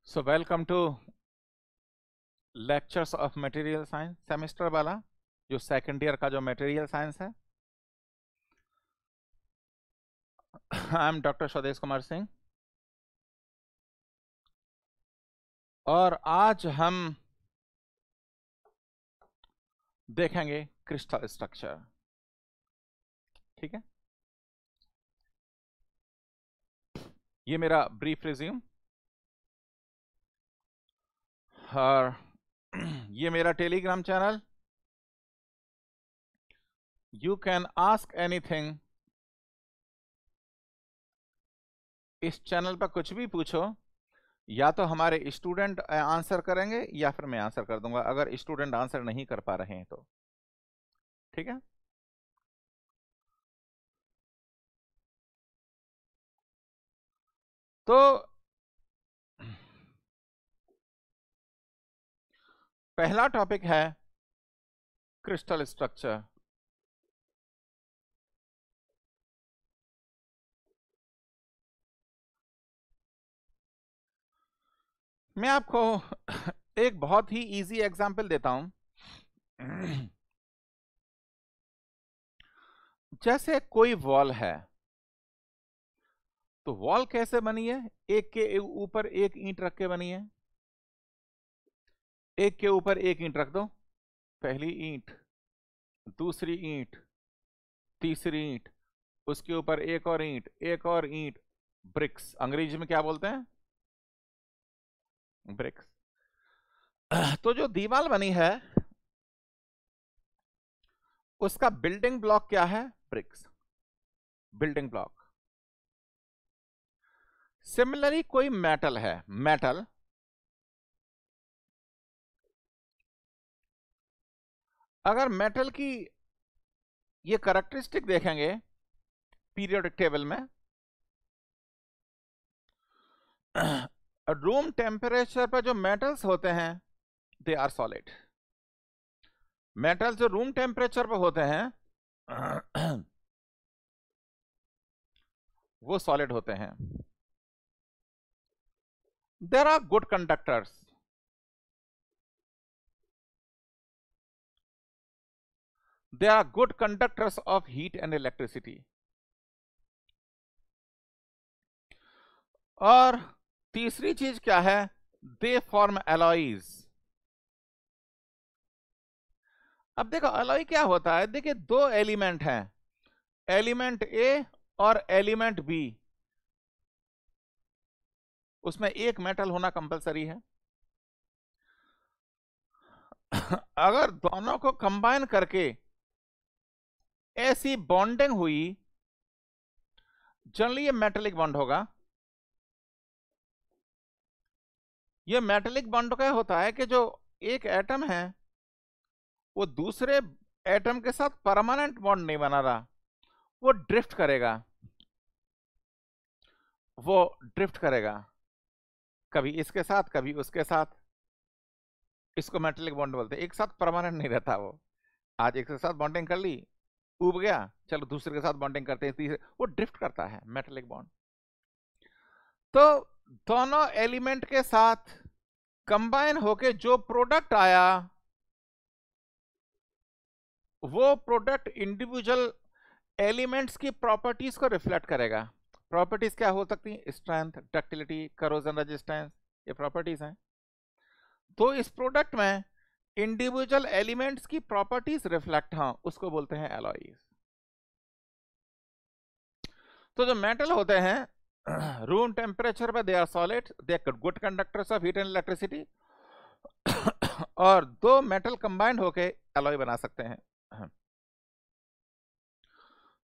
So welcome to lectures of material science semester वाला जो second year का जो मटेरियल साइंस है। आई एम डॉक्टर स्वदेश कुमार सिंह और आज हम देखेंगे क्रिस्टल स्ट्रक्चर। ठीक है, ये मेरा ब्रीफ रिज्यूम और ये मेरा Telegram channel. You can ask anything, इस चैनल पर कुछ भी पूछो, या तो हमारे स्टूडेंट आंसर करेंगे या फिर मैं आंसर कर दूंगा अगर स्टूडेंट आंसर नहीं कर पा रहे हैं तो। ठीक है, तो पहला टॉपिक है क्रिस्टल स्ट्रक्चर। मैं आपको एक बहुत ही इजी एग्जांपल देता हूं। जैसे कोई वॉल है, तो वॉल कैसे बनी है? एक के ऊपर एक ईंट रख के बनी है। एक के ऊपर एक ईंट रख दो, पहली ईंट, दूसरी ईंट, तीसरी ईंट, उसके ऊपर एक और ईंट, एक और ईंट, ब्रिक्स। अंग्रेजी में क्या बोलते हैं? ब्रिक्स। तो जो दीवार बनी है उसका बिल्डिंग ब्लॉक क्या है? Bricks, building block. सिमिलरली कोई मेटल है, मेटल, अगर मेटल की ये कैरेक्टरिस्टिक देखेंगे पीरियोडिक टेबल में, रूम टेम्परेचर पर जो मेटल्स होते हैं दे आर सॉलिड। मेटल्स जो रूम टेम्परेचर पर होते हैं वो सॉलिड होते हैं। There are good conductors, they are good conductors of heat and electricity। और तीसरी चीज क्या है? They form alloys। अब देखो अलॉय क्या होता है। देखिए दो एलिमेंट हैं, एलिमेंट ए और एलिमेंट बी, उसमें एक मेटल होना कंपलसरी है। अगर दोनों को कंबाइन करके ऐसी बॉन्डिंग हुई, जनरली ये मेटेलिक बॉन्ड होगा। ये मेटेलिक बॉन्ड क्या होता है कि जो एक एटम है वो दूसरे एटम के साथ परमानेंट बॉन्ड नहीं बना रहा, वो ड्रिफ्ट करेगा, वो ड्रिफ्ट करेगा, कभी इसके साथ कभी उसके साथ। इसको मेटेलिक बॉन्ड बोलते हैं। एक साथ परमानेंट नहीं रहता वो। आज एक के साथ बॉन्डिंग कर ली, उब गया, चलो दूसरे के साथ बॉन्डिंग करते हैं, तीसरे, वो ड्रिफ्ट करता है मेटेलिक बॉन्ड। तो दोनों एलिमेंट के साथ कंबाइन होके जो प्रोडक्ट आया, वो प्रोडक्ट इंडिविजुअल एलिमेंट्स की प्रॉपर्टीज को रिफ्लेक्ट करेगा। प्रॉपर्टीज क्या हो सकती हैं? स्ट्रेंथ, डक्टिलिटी, करोजन रेजिस्टेंस, ये प्रॉपर्टीज हैं। तो इस प्रोडक्ट में इंडिविजुअल एलिमेंट्स की प्रॉपर्टीज रिफ्लेक्ट, हाँ, उसको बोलते हैं एलॉयज। तो जो मेटल होते हैं रूम टेम्परेचर पर they are solid, they are good conductors of heat and electricity, और दो मेटल कंबाइंड होके एलॉय बना सकते हैं।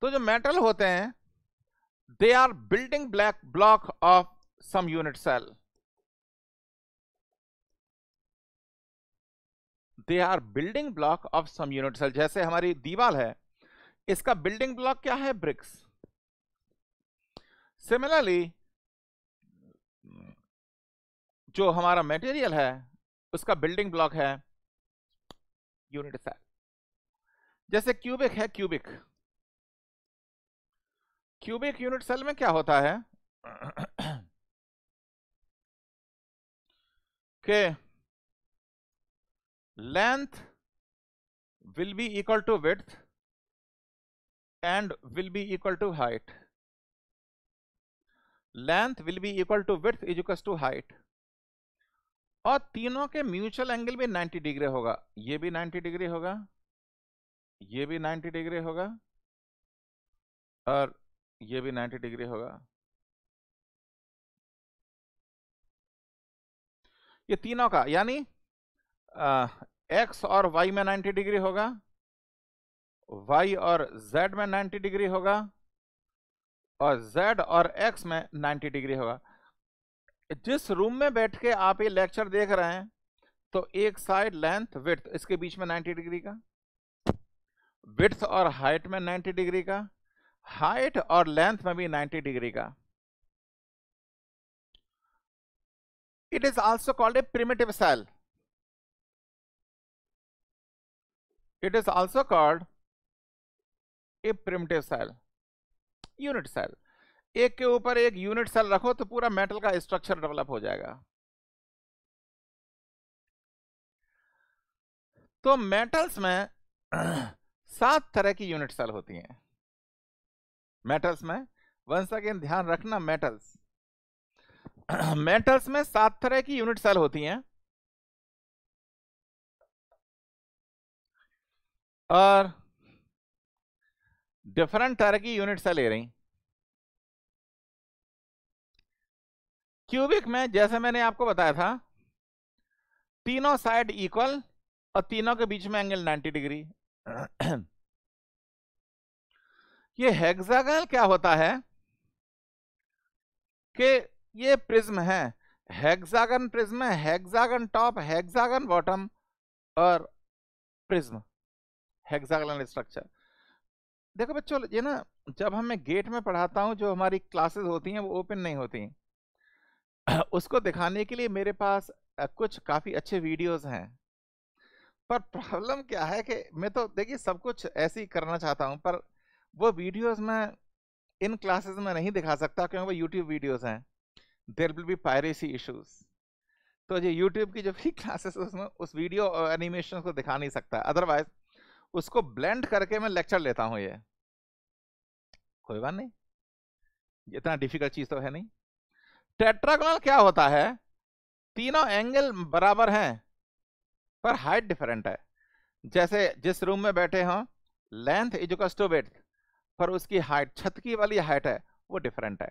तो जो मेटल होते हैं they are building block of some unit cell, they are building block of some unit cell. जैसे हमारी दीवार है, इसका बिल्डिंग ब्लॉक क्या है? ब्रिक्स। सिमिलरली जो हमारा मटेरियल है उसका बिल्डिंग ब्लॉक है यूनिट सेल। जैसे क्यूबिक है, क्यूबिक यूनिट सेल में क्या होता है? कि length will be equal to width and will be equal to height. Length will be equal to width is equal to height. और तीनों के म्यूचुअल एंगल भी 90 डिग्री होगा। ये भी 90 डिग्री होगा, ये भी 90 डिग्री होगा और ये भी 90 डिग्री होगा। ये तीनों का यानी एक्स और वाई में 90 डिग्री होगा, वाई और जेड में 90 डिग्री होगा और जेड और एक्स में 90 डिग्री होगा। जिस रूम में बैठ के आप ये लेक्चर देख रहे हैं तो एक साइड लेंथ विड्थ इसके बीच में 90 डिग्री का, विड्थ और हाइट में 90 डिग्री का, हाइट और लेंथ में भी 90 डिग्री का। It is also called a primitive cell. It is also called a primitive cell. Unit cell, एक के ऊपर एक यूनिट सेल रखो तो पूरा मेटल का स्ट्रक्चर डेवलप हो जाएगा। तो मेटल्स में 7 तरह की यूनिट सेल होती हैं। मेटल्स में वंस अगेन ध्यान रखना, मेटल्स मेटल्स में 7 तरह की यूनिट सेल होती हैं और डिफरेंट तरह की यूनिट सेल ले रही। क्यूबिक में जैसे मैंने आपको बताया था, तीनों साइड इक्वल और तीनों के बीच में एंगल 90 डिग्री। ये हेक्सागन क्या होता है कि ये प्रिज्म है, हेक्सागन प्रिज्म है, हेक्सागन टॉप, हेक्सागन बॉटम और प्रिज्म, हेक्सागोनल स्ट्रक्चर। देखो बच्चों, ये ना जब हमें गेट में पढ़ाता हूँ, जो हमारी क्लासेस होती हैं वो ओपन नहीं होती, उसको दिखाने के लिए मेरे पास कुछ काफी अच्छे वीडियोस हैं। पर प्रॉब्लम क्या है कि मैं तो देखिए सब कुछ ऐसे ही करना चाहता हूँ, पर वो वीडियोस में इन क्लासेस में नहीं दिखा सकता क्योंकि वो यूट्यूब वीडियोस हैं। There will be piracy issues. तो ये यूट्यूब की जो भी क्लासेस उसमें उस वीडियो एनिमेशन को दिखा नहीं सकता, अदरवाइज उसको ब्लेंड करके मैं लेक्चर लेता हूँ। ये कोई बात नहीं, इतना डिफिकल्ट चीज तो है नहीं। टेट्रागोनल क्या होता है, तीनों एंगल बराबर हैं पर हाइट डिफरेंट है। जैसे जिस रूम में बैठे हों, length is equal to width, पर उसकी हाइट, छत की वाली हाइट है वो डिफरेंट है।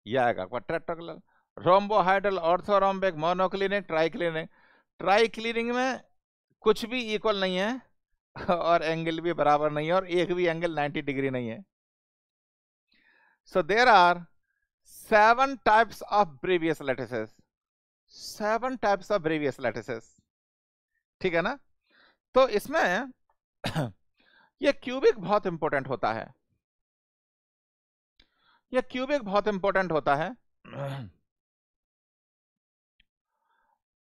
यह आएगा tetragonal. रोम्बोहाइड्रल, orthorhombic, monoclinic, triclinic. Triclinic में कुछ भी इक्वल नहीं है और एंगल भी बराबर नहीं है और एक भी एंगल 90 डिग्री नहीं है। So there are 7 types of Bravais lattices, 7 types of Bravais lattices, ठीक है ना। तो इसमें ये क्यूबिक बहुत इंपॉर्टेंट होता है, ये क्यूबिक बहुत इंपॉर्टेंट होता है।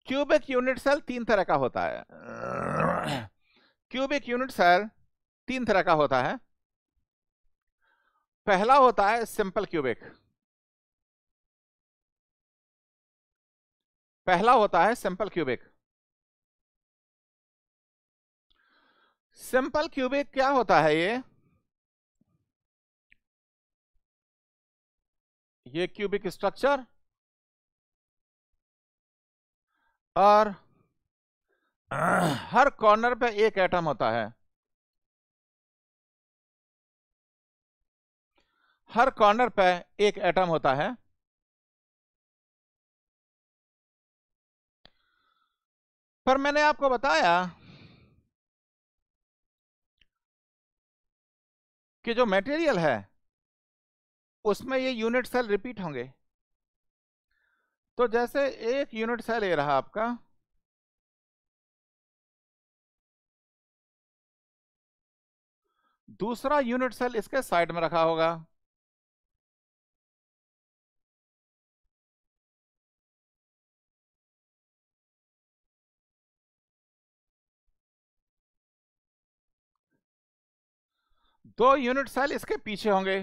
क्यूबिक यूनिट सेल 3 तरह का होता है। क्यूबिक यूनिट सेल 3 तरह का होता है। पहला होता है सिंपल क्यूबिक, पहला होता है सिंपल क्यूबिक। सिंपल क्यूबिक क्या होता है, ये क्यूबिक स्ट्रक्चर और हर कॉर्नर पे एक एटम होता है, हर कॉर्नर पे एक एटम होता है। पर मैंने आपको बताया कि जो मटेरियल है उसमें ये यूनिट सेल रिपीट होंगे। तो जैसे एक यूनिट सेल ये रहा आपका, दूसरा यूनिट सेल इसके साइड में रखा होगा, दो यूनिट सेल इसके पीछे होंगे,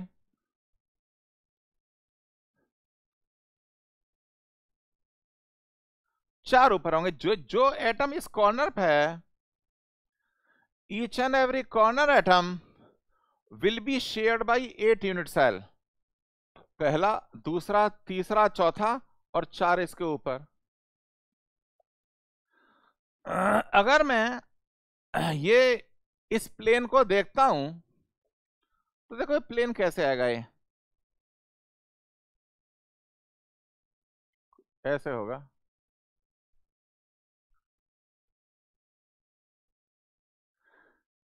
4 ऊपर होंगे। जो जो एटम इस कॉर्नर पे है, each and every corner atom will be shared by 8 unit cell. पहला, दूसरा, तीसरा, चौथा और 4 इसके ऊपर। अगर मैं ये इस प्लेन को देखता हूं तो देखो ये प्लेन कैसे आएगा, ये ऐसे होगा।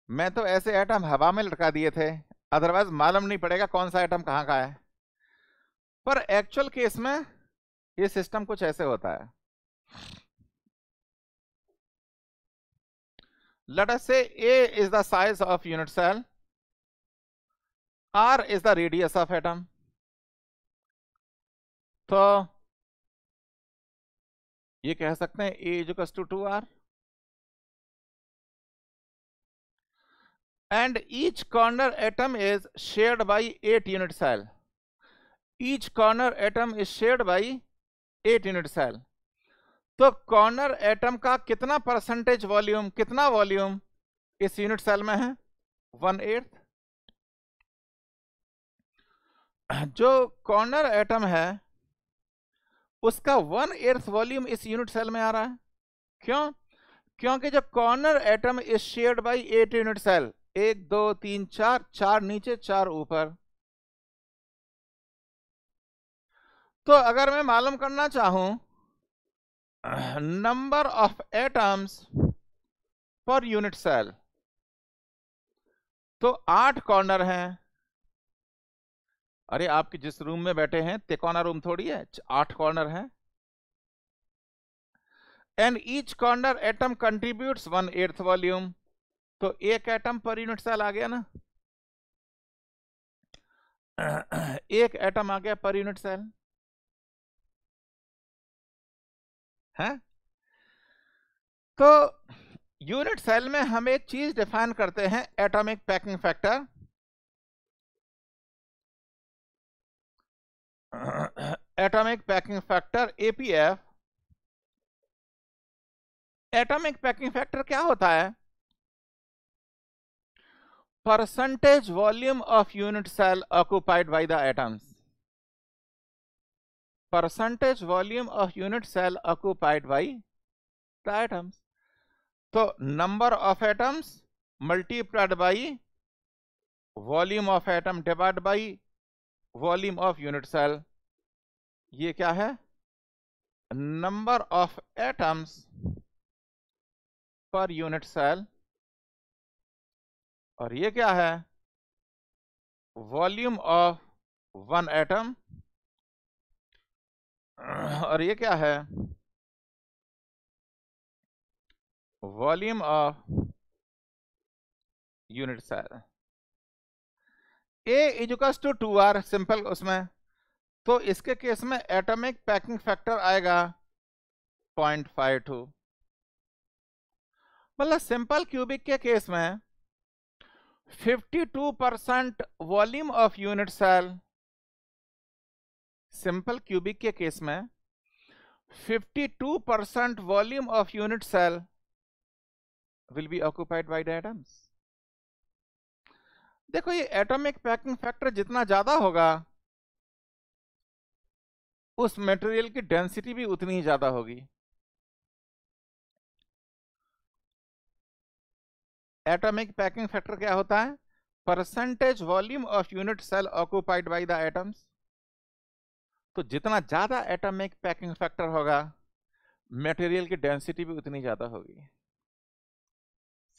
मैं तो ऐसे एटम हवा में लटका दिए थे, अदरवाइज मालूम नहीं पड़ेगा कौन सा एटम कहां का है। पर एक्चुअल केस में ये सिस्टम कुछ ऐसे होता है। Let us say A is the size of unit cell, R is the radius of atom. तो ये कह सकते हैं A is equals to 2R, and each corner atom is shared by 8 unit cell. Each corner atom is shared by 8 unit cell. तो corner atom का कितना percentage volume, कितना volume इस यूनिट सेल में है? 1/8। जो कॉर्नर एटम है उसका 1/8 वॉल्यूम इस यूनिट सेल में आ रहा है। क्यों? क्योंकि जब corner atom is shared by 8 unit cell, 1 2 3 4, 4 नीचे 4 ऊपर। तो अगर मैं मालूम करना चाहूं number of atoms per unit cell, तो 8 कॉर्नर हैं। अरे आपके जिस रूम में बैठे हैं तिकोना रूम थोड़ी है, 8 कॉर्नर हैं। And each corner atom contributes 1/8 volume. तो एक एटम पर यूनिट सेल आ गया ना, एक एटम आ गया पर यूनिट सेल है। तो यूनिट सेल में हम एक चीज डिफाइन करते हैं, atomic packing factor. Atomic packing factor APF. Atomic packing factor क्या होता है? Percentage volume of unit cell occupied by the atoms. Percentage volume of unit cell occupied by the atoms. तो number of atoms multiplied by volume of atom divide by volume of unit cell. ये क्या है? Number of atoms per unit cell. और ये क्या है? Volume of one atom. और ये क्या है? Volume of unit cell. A equals to 2R simple उसमें। तो इसके केस में एटॉमिक पैकिंग फैक्टर आएगा 0.52। मतलब सिंपल क्यूबिक के केस में 52% volume of unit cell, simple cubic के केस में 52% volume of unit cell will be occupied by the atoms. देखो ये एटॉमिक पैकिंग फैक्टर जितना ज्यादा होगा उस मटेरियल की डेंसिटी भी उतनी ही ज्यादा होगी। एटॉमिक पैकिंग फैक्टर क्या होता है? Percentage volume of unit cell occupied by the atoms. तो जितना ज्यादा एटॉमिक पैकिंग फैक्टर होगा मटेरियल की डेंसिटी भी उतनी ज्यादा होगी।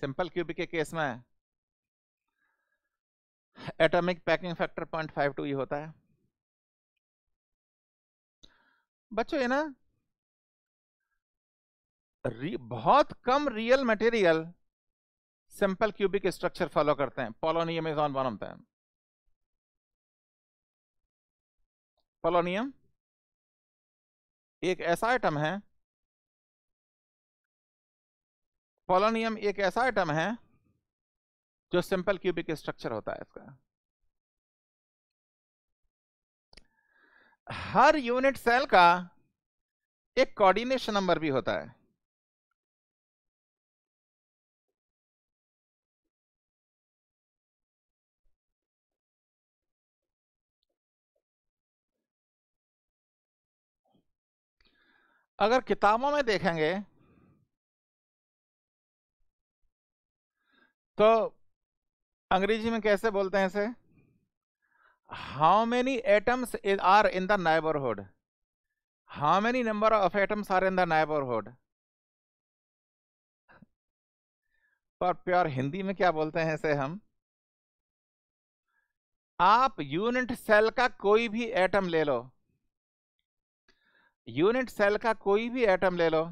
सिंपल क्यूबिक के केस में एटॉमिक पैकिंग फैक्टर 0.52 ही होता है। बच्चों ये ना बहुत कम real material simple cubic structure follow करते हैं। Polonium is on one of them. पोलोनियम एक ऐसा आइटम है, पोलोनियम एक ऐसा आइटम है जो सिंपल क्यूबिक स्ट्रक्चर होता है इसका। हर यूनिट सेल का एक कोऑर्डिनेशन नंबर भी होता है। अगर किताबों में देखेंगे तो अंग्रेजी में कैसे बोलते हैं इसे? How many atoms are in the neighbourhood, how many number of atoms are in the neighbourhood. पर प्योर हिंदी में क्या बोलते हैं इसे हम? आप यूनिट सेल का कोई भी एटम ले लो, यूनिट सेल का कोई भी एटम ले लो,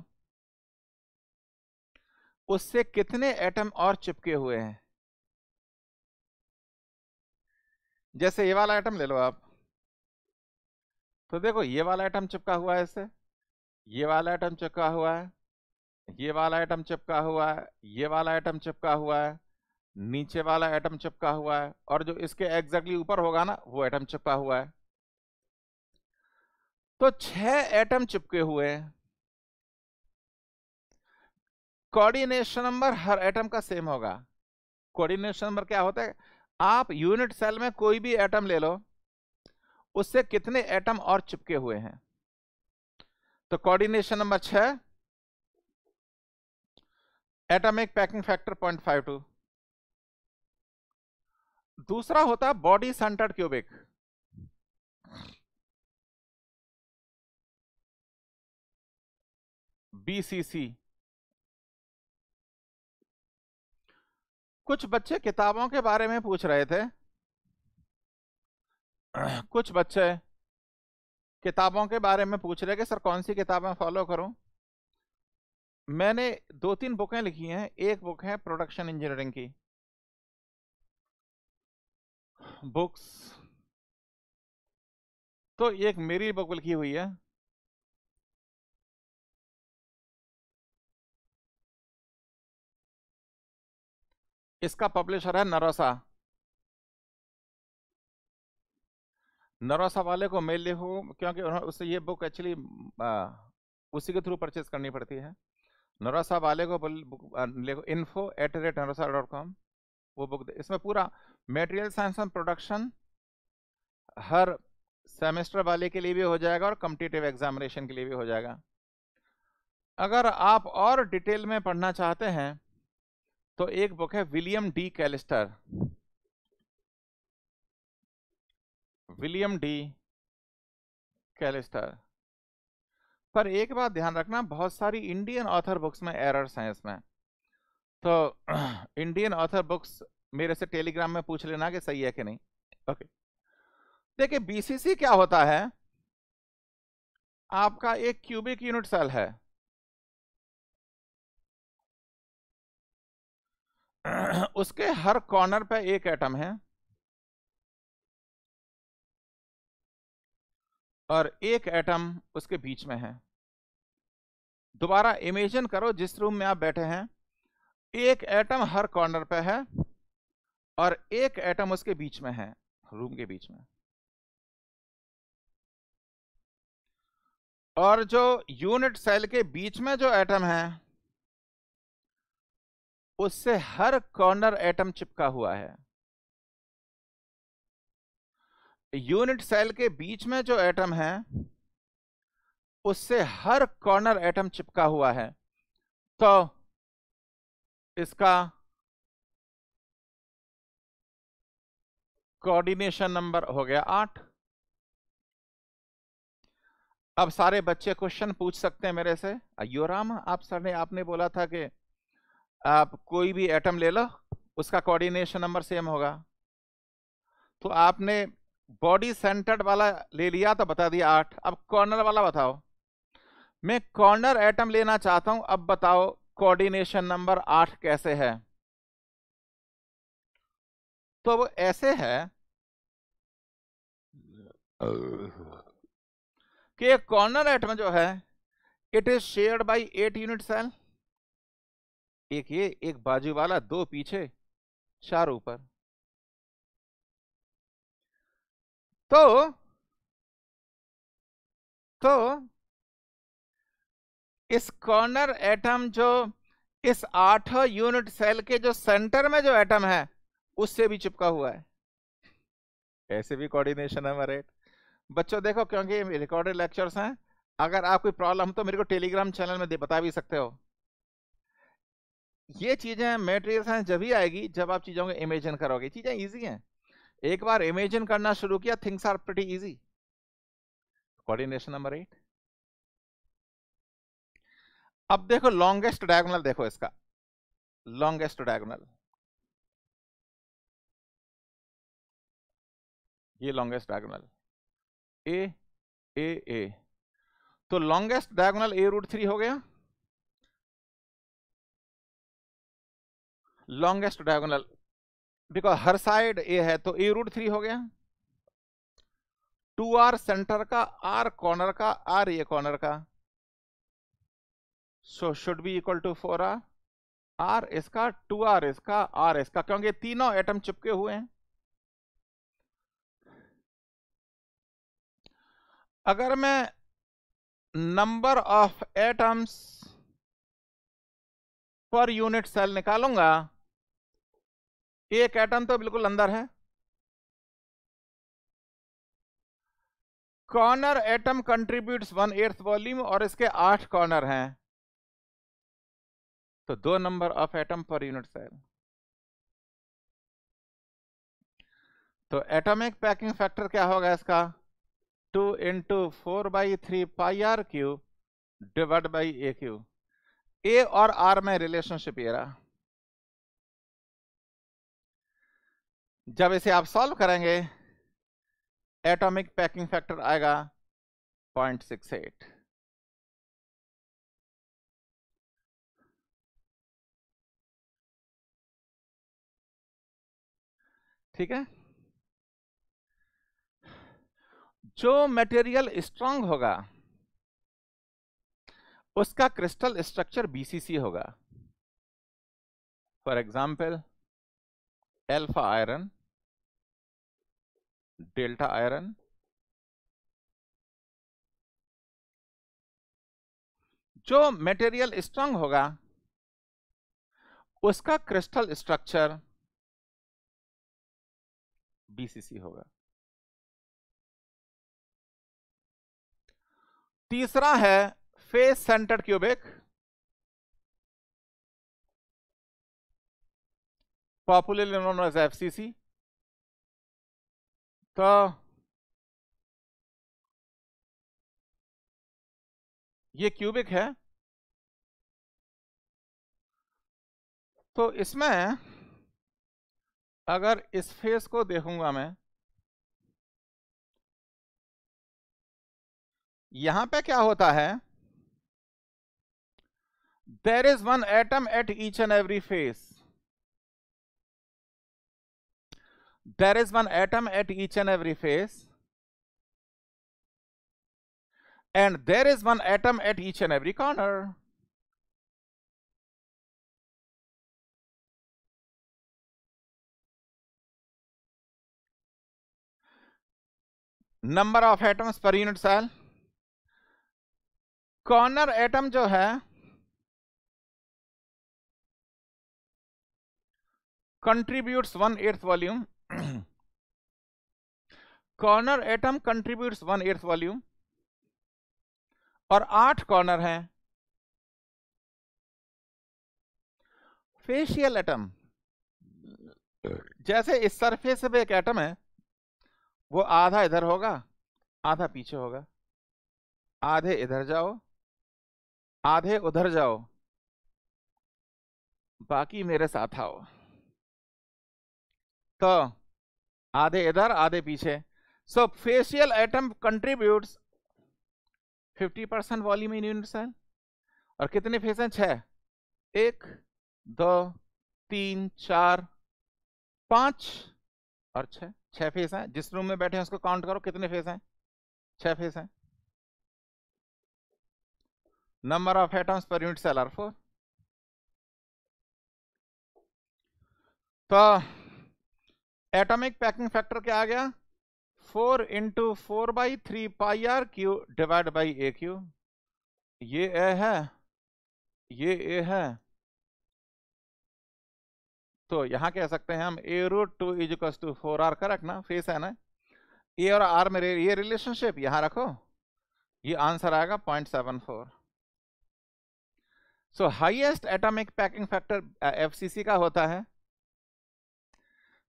उससे कितने एटम और चिपके हुए हैं। जैसे ये वाला एटम ले लो आप, तो देखो ये वाला एटम चिपका हुआ है इससे, ये वाला एटम चिपका हुआ है, ये वाला एटम चिपका हुआ है, ये वाला एटम चिपका हुआ है, नीचे वाला एटम चिपका हुआ है, और जो इसके एग्जैक्टली ऊपर होगा ना वो एटम चिपका हुआ है। तो 6 एटम चिपके हुए हैं। कोऑर्डिनेशन नंबर हर एटम का सेम होगा। कोऑर्डिनेशन नंबर क्या होता है? आप यूनिट सेल में कोई भी एटम ले लो, उससे कितने एटम और चिपके हुए हैं। तो coordination number 6, atomic packing factor 0.52। दूसरा होता है बॉडी सेंटर्ड क्यूबिक, BCC। कुछ बच्चे किताबों के बारे में पूछ रहे थे, कुछ बच्चे किताबों के बारे में पूछ रहे कि सर कौन सी किताबें फॉलो करूं। मैंने 2-3 बुकें लिखी हैं। एक बुक है प्रोडक्शन इंजीनियरिंग की बुक्स, तो एक मेरी बुक लिखी हुई है, इसका पब्लिशर है नरोसा। नरोसा वाले को मेल लिखो, क्योंकि उससे ये बुक एक्चुअली उसी के थ्रू परचेज करनी पड़ती है। नरोसा वाले को लिखो info@nrosa.com। वो बुक इसमें पूरा material science and production her semester वाले के लिए भी हो जाएगा और कॉम्पिटिटिव एग्जामिनेशन के लिए भी हो जाएगा। अगर आप और डिटेल में पढ़ना चाहते हैं तो एक बुक है विलियम डी कैलिस्टर, विलियम डी कैलिस्टर। पर एक बात ध्यान रखना, बहुत सारी इंडियन ऑथर बुक्स में एरर्स हैं इसमें। तो इंडियन ऑथर बुक्स मेरे से टेलीग्राम में पूछ लेना कि सही है कि नहीं। ओके, देखिए BCC क्या होता है? आपका एक क्यूबिक यूनिट सेल है, उसके हर कॉर्नर पे एक एटम है और एक एटम उसके बीच में है। दोबारा इमेजिन करो, जिस रूम में आप बैठे हैं एक एटम हर कॉर्नर पे है और एक एटम उसके बीच में है, रूम के बीच में। और जो यूनिट सेल के बीच में जो एटम है उससे हर कॉर्नर एटम चिपका हुआ है। यूनिट सेल के बीच में जो एटम है उससे हर कॉर्नर एटम चिपका हुआ है। तो इसका कोऑर्डिनेशन नंबर हो गया 8। अब सारे बच्चे क्वेश्चन पूछ सकते हैं मेरे से, अयो राम आप सर ने आपने बोला था कि आप कोई भी एटम ले लो उसका कोऑर्डिनेशन नंबर सेम होगा। तो आपने बॉडी सेंटर्ड वाला ले लिया तो बता दिया 8। अब कॉर्नर वाला बताओ। मैं कॉर्नर एटम लेना चाहता हूं, अब बताओ कोऑर्डिनेशन नंबर 8 कैसे है? तो वो ऐसे है कि एक कॉर्नर एटम जो है it is shared by 8 unit cell. एक ये, एक बाजू वाला, 2 पीछे, 4 ऊपर। तो इस कॉर्नर एटम जो इस 8 यूनिट सेल के जो सेंटर में जो एटम है उससे भी चिपका हुआ है। ऐसे भी कोऑर्डिनेशन है हमारे बच्चों। देखो, क्योंकि रिकॉर्डेड लेक्चर्स हैं, अगर आप कोई प्रॉब्लम तो मेरे को टेलीग्राम चैनल में बता भी सकते हो। ये चीजें मटेरियल साइंस जब ही आएगी जब आप चीजों को इमेजिन करोगे। चीजें इजी हैं, एक बार इमेजिन करना शुरू किया, things are pretty easy. Coordination number 8। अब देखो लॉन्गेस्ट डायगोनल, देखो इसका लॉन्गेस्ट डायगोनल, ये longest diagonal a a a, तो लॉन्गेस्ट डायगोनल a√3 हो गया। लॉन्गेस्ट डायगोनल बिकॉज हर साइड ए है तो a√3 हो गया। 2r सेंटर का, r कॉर्नर का, r ये कॉर्नर का, so should be equal to 4r। r इसका, 2r इसका, r इसका, क्योंकि तीनों एटम चिपके हुए हैं। अगर मैं number of atoms per unit cell निकालूंगा, एक एटम तो बिल्कुल अंदर है। कॉर्नर एटम कंट्रीब्यूट्स 1/8 वॉल्यूम और इसके 8 कॉर्नर हैं, तो 2 number of atom per unit cell. तो एटॉमिक पैकिंग फैक्टर क्या होगा इसका? 2 × 4/3 πr³ डिवाइड बाई a³। ए और आर में रिलेशनशिप ये रहा। जब इसे आप सॉल्व करेंगे एटॉमिक पैकिंग फैक्टर आएगा 0.68। ठीक है। जो मटेरियल स्ट्रांग होगा उसका क्रिस्टल स्ट्रक्चर बीसीसी होगा। For example alpha iron, delta iron. जो मटेरियल स्ट्रांग होगा उसका क्रिस्टल स्ट्रक्चर बीसीसी होगा। तीसरा है face centred cubic, popularly known as FCC. तो ये क्यूबिक है, तो इसमें अगर इस फेस को देखूंगा मैं, यहां पे क्या होता है, there is one atom at each and every face, there is one atom at each and every face, and there is one atom at each and every corner. Number of atoms per unit cell, corner atom जो है contributes 1/8 volume, corner atom contributes 1/8 volume और 8 corner हैं। Facial atom, जैसे इस surface पे एक atom है, वो आधा इधर होगा आधा पीछे होगा, आधे इधर जाओ आधे उधर जाओ, बाकी मेरे साथ आओ। तो आधे इधर आधे पीछे। So facial atom contributes 50% volume in unit cell. और कितने फेस हैं? 6। 1 2 3 4 5 और 6। 6 फेस हैं। जिस रूम में बैठे हैं उसको काउंट करो, कितने फेस हैं? 6 फेस हैं। Number of atoms per unit cell are 4। तो एटॉमिक पैकिंग फैक्टर क्या आ गया? 4 × 4/3 πr³ डिवाइड बाई a³। ये ए है, ये ए है, तो यहां कह सकते हैं हम a√2 is equal to 4r, correct ना, फेस है ना, ए और आर में ये रिलेशनशिप यहां रखो, ये आंसर आएगा 0.74। सो highest atomic packing factor FCC का होता है।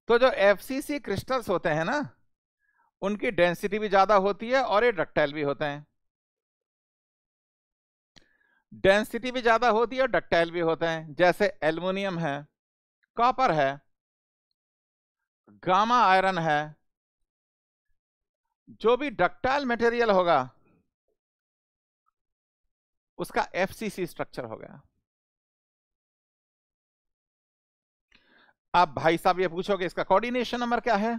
तो जो एफसीसी क्रिस्टल्स होते हैं ना, उनकी डेंसिटी भी ज्यादा होती है और ये डक्टाइल भी होते हैं। डेंसिटी भी ज्यादा होती है और डक्टाइल भी होते हैं, जैसे एल्युमिनियम है, कॉपर है, गामा आयरन है। जो भी डक्टाइल मटेरियल होगा उसका एफसीसी स्ट्रक्चर हो गया। आप भाई साहब ये पूछोगे इसका कोऑर्डिनेशन नंबर क्या है?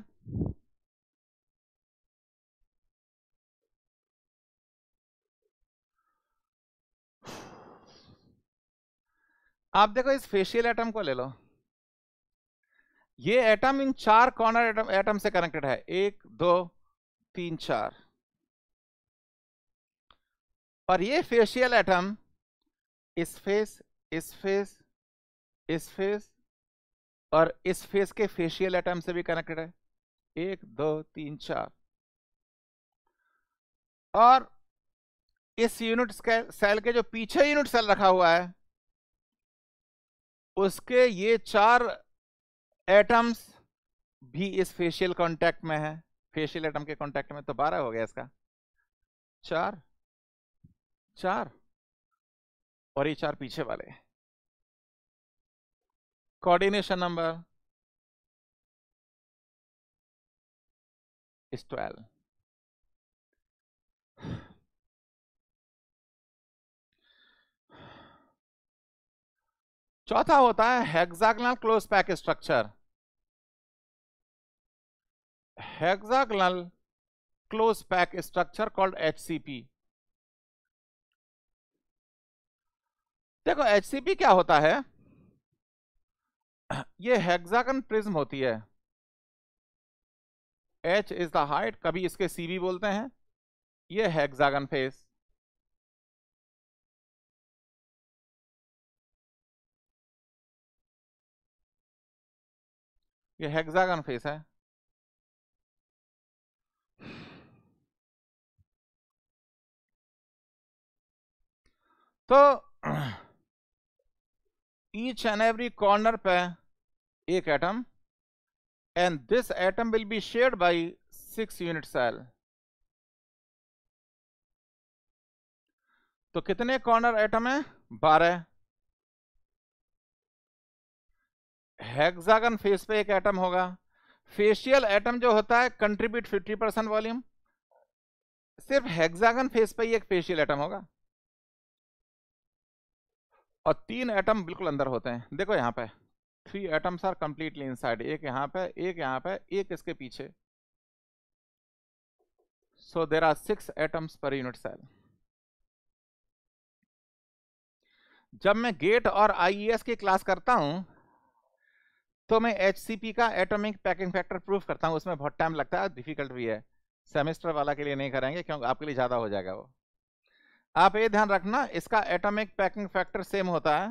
आप देखो इस फेशियल एटम को ले लो, ये एटम इन 4 कॉर्नर एटम से कनेक्टेड है, 1 2 3 4, और ये फेशियल एटम इस फेस, इस फेस, इस फेस और इस फेस के फेशियल एटम से भी कनेक्टेड है, 1 2 3 4। और इस यूनिट सेल के जो पीछे यूनिट सेल रखा हुआ है उसके ये 4 एटम्स भी इस फेशियल कांटेक्ट में है, फेशियल एटम के कांटेक्ट में, तो 12 हो गया इसका, 4 4 और ये 4 पीछे वाले। Coordination number is 12। चौथा होता है hexagonal close pack structure. Hexagonal close pack structure called HCP. देखो एचसीपी क्या होता है, ये हेक्सागन प्रिज्म होती है, H इज द हाइट, कभी इसके सी भी बोलते हैं, ये हेक्सागन फेस, ये हेक्सागन फेस है। तो ईच एंड एवरी कॉर्नर पे एक atom, and this atom will be shared by 6 unit cell. तो कितने कॉर्नर एटम है? 12। हेक्सागन फेस पे एक एटम होगा। फेशियल एटम जो होता है कंट्रीब्यूट 50% वॉल्यूम, सिर्फ हेक्सागन फेस पे ही एक फेशियल एटम होगा, और 3 एटम बिल्कुल अंदर होते हैं। देखो यहां पे 3 एटम्स आर कंप्लीटली इनसाइड, एक यहां पे, एक यहां पे, एक इसके पीछे। So there are 6 atoms per unit cell. जब मैं गेट और आईईएस की क्लास करता हूं तो मैं एचसीपी का एटॉमिक पैकिंग फैक्टर प्रूफ करता हूं, उसमें बहुत टाइम लगता है, डिफिकल्ट भी है, सेमेस्टर वाला के लिए नहीं करेंगे क्योंकि आपके लिए ज्यादा हो जाएगा वो। आप ये ध्यान रखना इसका एटॉमिक पैकिंग फैक्टर सेम होता है,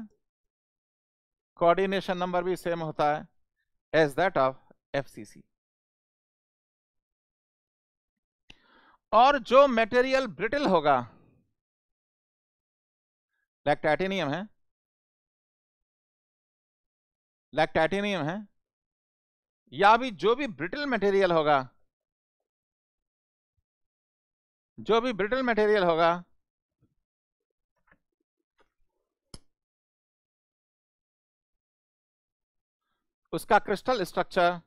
कोऑर्डिनेशन नंबर भी सेम होता है एज दैट ऑफ एफसीसी। और जो मटेरियल ब्रिटल होगा, लाइक टाइटेनियम है, लाइक टाइटेनियम है, या भी जो भी ब्रिटल मटेरियल होगा, जो भी ब्रिटल मटेरियल होगा उसका क्रिस्टल स्ट्रक्चर,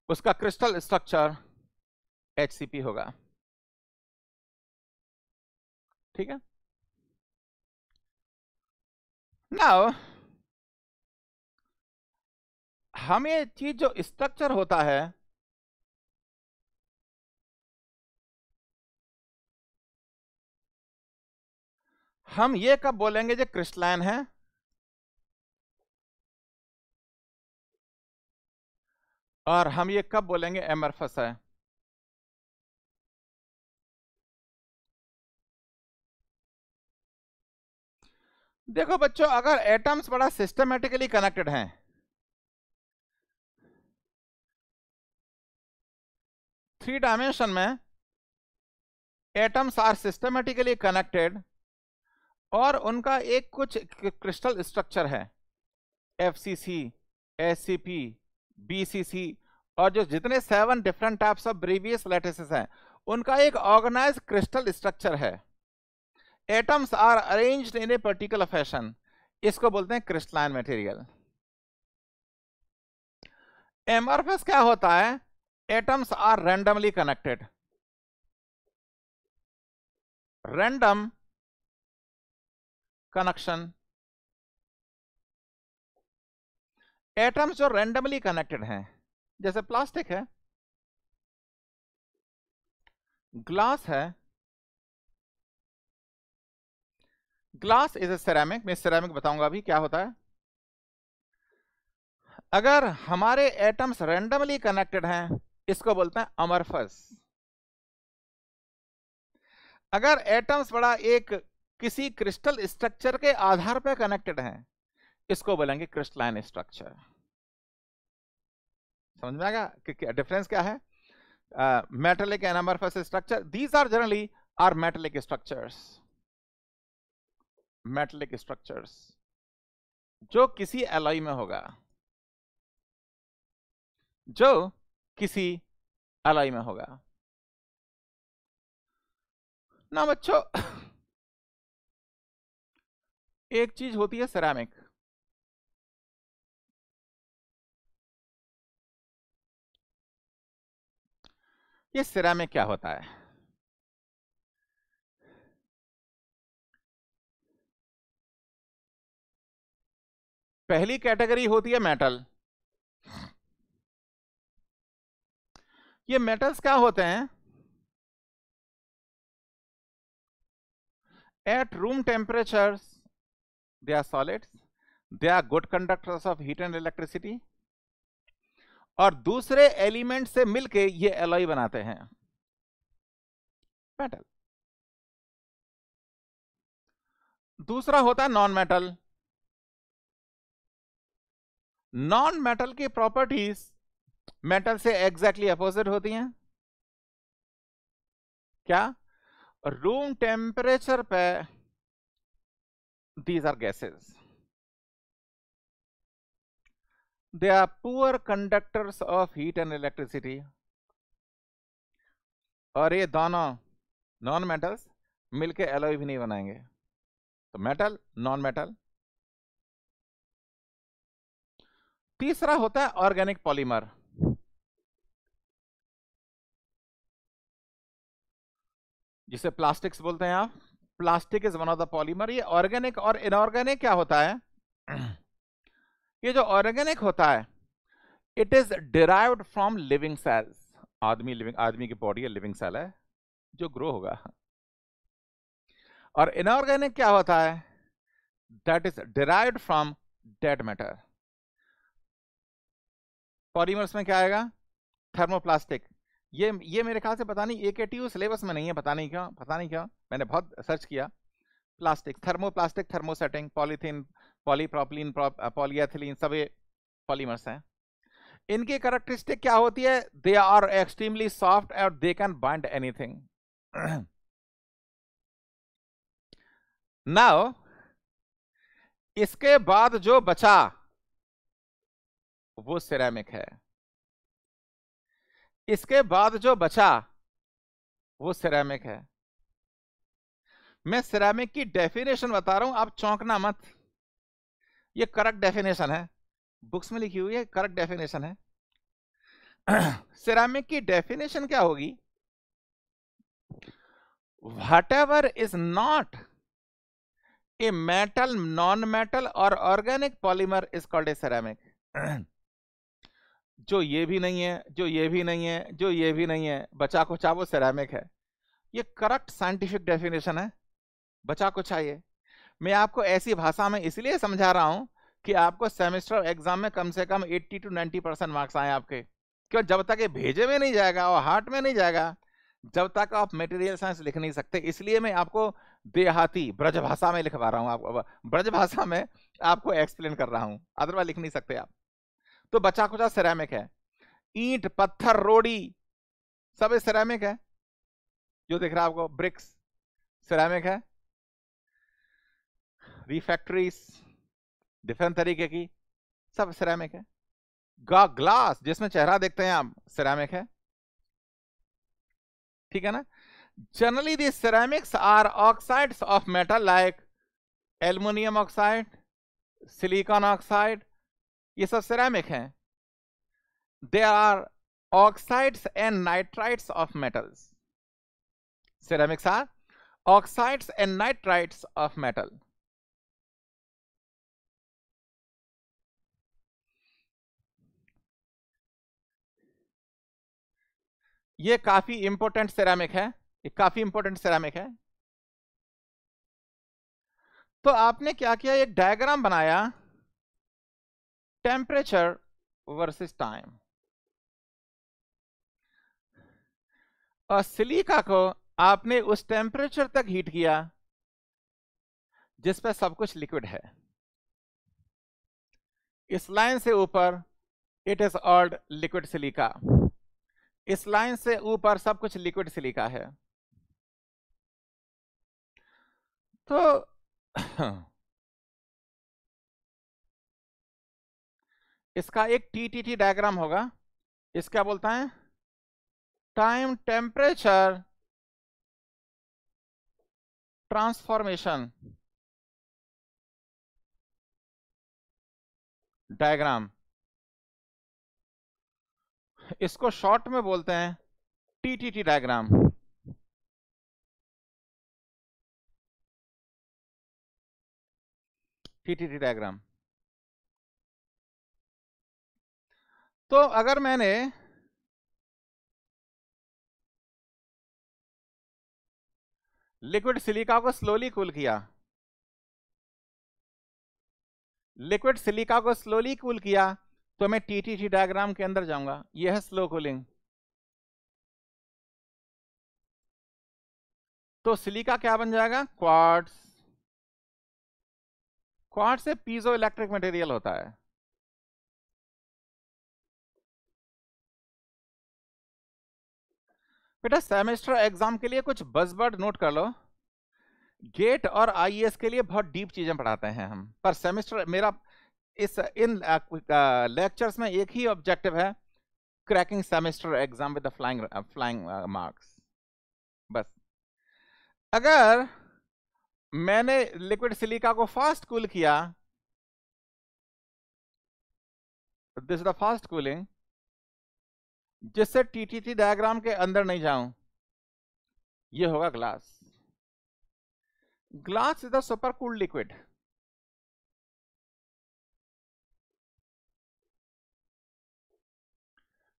उसका क्रिस्टल स्ट्रक्चर एचसीपी होगा। ठीक है, नाउ हमें चीज जो स्ट्रक्चर होता है, हम ये कब बोलेंगे जो क्रिस्टलाइन है, और हम ये कब बोलेंगे एमरफस है? देखो बच्चों, अगर एटम्स बड़ा सिस्टमेटिकली कनेक्टेड हैं, थ्री डायमेंशन में एटम्स आर सिस्टमेटिकली कनेक्टेड और उनका एक कुछ क्रिस्टल स्ट्रक्चर है, FCC, SCP, BCC, और जो जितने 7 different types of Bravais lattices हैं उनका एक ऑर्गेनाइज्ड क्रिस्टल स्ट्रक्चर है। Atoms are arranged in a particular fashion, इसको बोलते हैं क्रिस्टलाइन मटेरियल। एमॉर्फस क्या होता है? Atoms are randomly connected, random connection. Atoms जो रैंडमली कनेक्टेड हैं, जैसे प्लास्टिक है, ग्लास है, ग्लास इज ए सिरेमिक। मैं सिरेमिक बताऊंगा अभी क्या होता है। अगर हमारे एटम्स रैंडमली कनेक्टेड हैं, इसको बोलते हैं अमॉर्फस। अगर एटम्स बड़ा एक किसी क्रिस्टल स्ट्रक्चर के आधार पर कनेक्टेड हैं, इसको बोलेंगे क्रिस्टलाइन स्ट्रक्चर। समझ में आएगा कि डिफरेंस क्या है? Metallic and amorphous structure, these are generally are metallic structures. Metallic structures जो किसी एलॉय में होगा, जो किसी एलॉय में होगा ना बच्चों। एक चीज होती है सिरेमिक, ये सिरेमिक क्या होता है? पहली कैटेगरी होती है मेटल। ये मेटल्स क्या होते हैं? At room temperature they are solids, they are good conductors of heat and electricity, और दूसरे एलिमेंट से मिलके ये एलॉय बनाते हैं मेटल। दूसरा होता है नॉन मेटल। नॉन मेटल की प्रॉपर्टीज मेटल से एग्जैक्टली अपोजिट होती हैं। क्या? रूम टेम्परेचर पे these are gases, they are poor conductors of heat and electricity, और ये दोनों नॉन मेटल्स मिलके एलॉय भी नहीं बनाएंगे। तो मेटल, नॉन मेटल। तीसरा होता है ऑर्गेनिक पॉलीमर, जिसे प्लास्टिक्स बोलते हैं आप। Plastic is one of the polymer. ये ऑर्गेनिक और इनऑर्गेनिक क्या होता है? ये जो ऑर्गेनिक होता है, it is derived from living cells. आदमी की बॉडी लिविंग सेल है जो ग्रो होगा। और इनऑर्गेनिक क्या होता है? That is derived from dead matter. Polymers में क्या आएगा? थर्मोप्लास्टिक। ये मेरे ख्याल से पता नहीं AKTU सिलेबस में नहीं है, पता नहीं क्यों, मैंने बहुत सर्च किया। Plastic, thermoplastic, thermosetting, polythene, polypropylene, polyethylene, सब ये पॉलीमर्स हैं। इनकी कैरेक्टरिस्टिक क्या होती है? दे आर एक्सट्रीमली सॉफ्ट और they can bind anything. Now इसके बाद जो बचा वो सिरेमिक है। इसके बाद जो बचा वो सिरेमिक है। मैं सिरेमिक की डेफिनेशन बता रहा हूं, आप चौंकना मत। ये करेक्ट डेफिनेशन है, बुक्स में लिखी हुई है, करेक्ट डेफिनेशन है। सिरेमिक की डेफिनेशन क्या होगी? Whatever is not a metal, non metal और organic polymer is called a ceramic. जो ये भी नहीं है, जो ये भी नहीं है, जो ये भी नहीं है, बचा कुछ वो सिरेमिक है। ये करेक्ट साइंटिफिक डेफिनेशन है, बचा कुछ ये। मैं आपको ऐसी भाषा में इसलिए समझा रहा हूं कि आपको सेमेस्टर एग्जाम में कम से कम 80 to 90% मार्क्स आए आपके। क्यों? जब तक ये भेजे में नहीं जाएगा और हार्ट में नहीं जाएगा, जब तक आप मटेरियल साइंस लिख नहीं सकते, इसलिए मैं आपको देहाती ब्रज भाषा में लिखवा रहा हूं, आपको ब्रज भाषा में आपको एक्सप्लेन कर रहा हूं, अदरवाइज लिख नहीं सकते आप। तो बचा कुचा सिरेमिक है, ईंट पत्थर रोड़ी सब सिरेमिक है, जो दिख रहा है आपको ब्रिक्स सिरेमिक है, रिफैक्टरीज डिफरेंट तरीके की सब सिरेमिक है, ग्लास जिसमें चेहरा देखते हैं आप सिरेमिक है, ठीक है ना। Generally the ceramics are oxides of metal like aluminium oxide, silicon oxide, ये सब सिरेमिक हैं। They are oxides and nitrites of metals, ceramics are oxides and nitrites of metal. ये काफी इंपॉर्टेंट सिरेमिक है, ये काफी इंपॉर्टेंट सिरेमिक है। तो आपने क्या किया, एक डायग्राम बनाया टेम्परेचर वर्सेस टाइम, और सिलिका को आपने उस टेम्परेचर तक हीट किया जिस पर सब कुछ लिक्विड है। इस लाइन से ऊपर it is old liquid silica, इस लाइन से ऊपर सब कुछ लिक्विड सिलिका है। तो इसका एक टीटीटी डायग्राम होगा, इसका बोलता है टाइम टेम्परेचर ट्रांसफॉर्मेशन डायग्राम, इसको शॉर्ट में बोलते हैं टीटीटी डायग्राम। TTT diagram. तो अगर मैंने लिक्विड सिलिका को स्लोली कूल किया, लिक्विड सिलिका को स्लोली कूल किया, तो मैं टीटीटी डायग्राम के अंदर जाऊंगा, यह है स्लो कूलिंग। तो सिलिका क्या बन जाएगा, क्वार्ट्ज। क्वार्ट्ज से पीजो इलेक्ट्रिक मटेरियल होता है। बेटा सेमेस्टर एग्जाम के लिए कुछ बज़वर्ड नोट कर लो, गेट और आईएएस के लिए बहुत डीप चीजें पढ़ाते हैं हम, पर सेमेस्टर मेरा इन लेक्चर्स में एक ही ऑब्जेक्टिव है, cracking semester exam with flying marks. बस अगर मैंने लिक्विड सिलिका को फास्ट कूल किया, this is the fast cooling, जिससे टीटीटी डायग्राम के अंदर नहीं जाऊं, ये होगा glass. Glass is the super cooled liquid.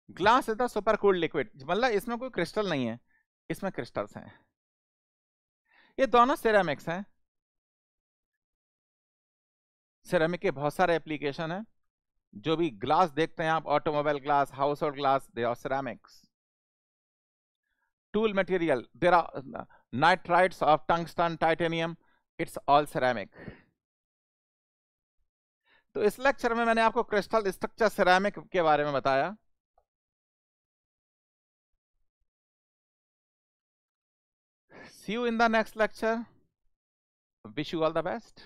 Glass is the super cooled liquid, मतलब इसमें कोई क्रिस्टल नहीं है, इसमें क्रिस्टल्स हैं। ये दोनों सिरेमिक्स हैं। सिरेमिक के बहुत सारे एप्लीकेशन हैं, जो भी ग्लास देखते हैं आप, automobile glass, household glass, they are ceramics. Tool material, there are nitrites of tungsten, titanium, it's all ceramic. तो इस लेक्चर में मैंने आपको क्रिस्टल स्ट्रक्चर सिरेमिक के बारे में बताया। See you in the next lecture. Wish you all the best.